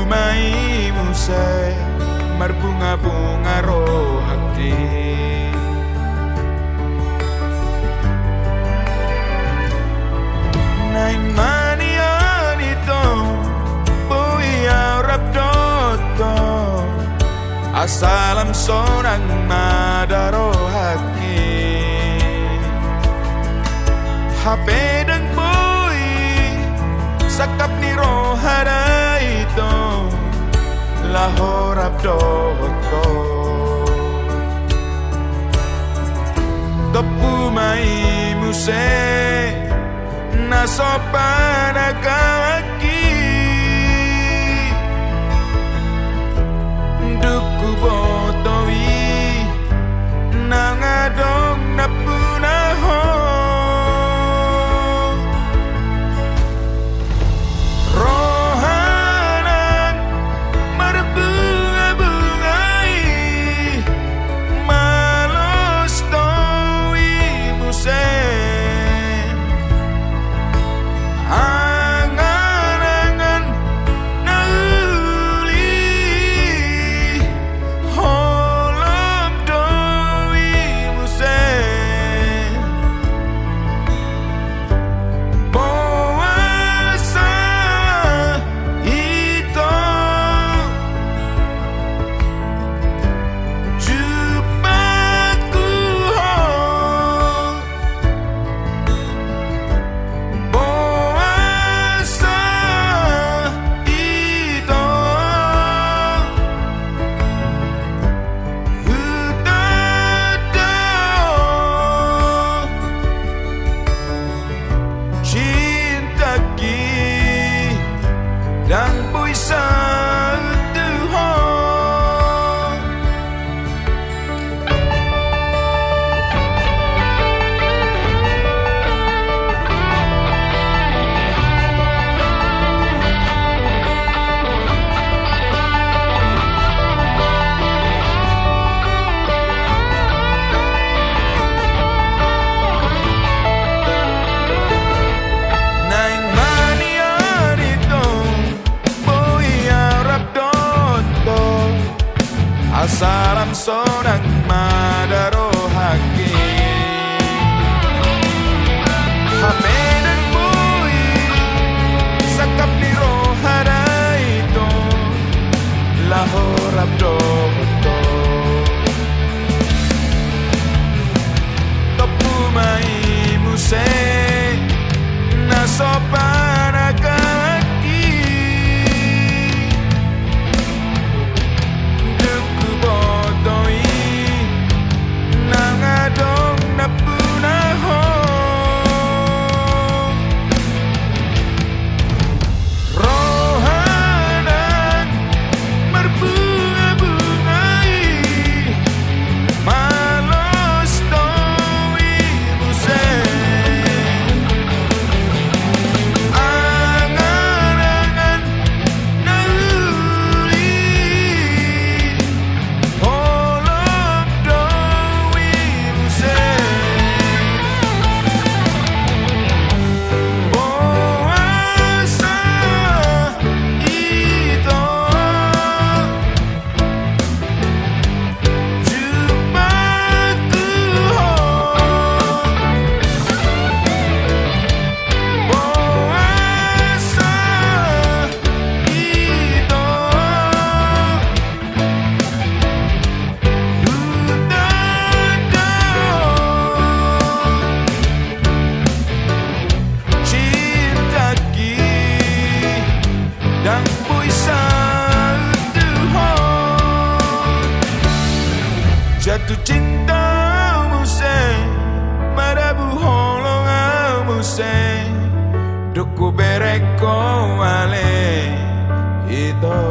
mai musai berbunga-bunga roh hati. Nain manian itu buya rap doto asalam sonang madaro haki HP dan bui sakap ni rohara itu lahorap doto topu mai muse nasopan kaki duku botowi nangadong napunaho rohanan berbunga-bungai malos towi musen angan-angan nauli holom doi musen puasa itu jupaku puasa itu cinta ki dan puisa Tuhan. Naing manian itu buya rap doto asalam sonang madaro haki HP dan bui sakap ni rohara itu lahorap doto topu mai muse nasopan kaki duku botoi nangadong napunaho rohanan berbunga-bungai malos toi musen angan-angan nauli holom doi musen puasa itu jupaku puasa itu cinta ki dan puisa Tuhan jatuh cinta musen marabu holong musen duku bereko wale itu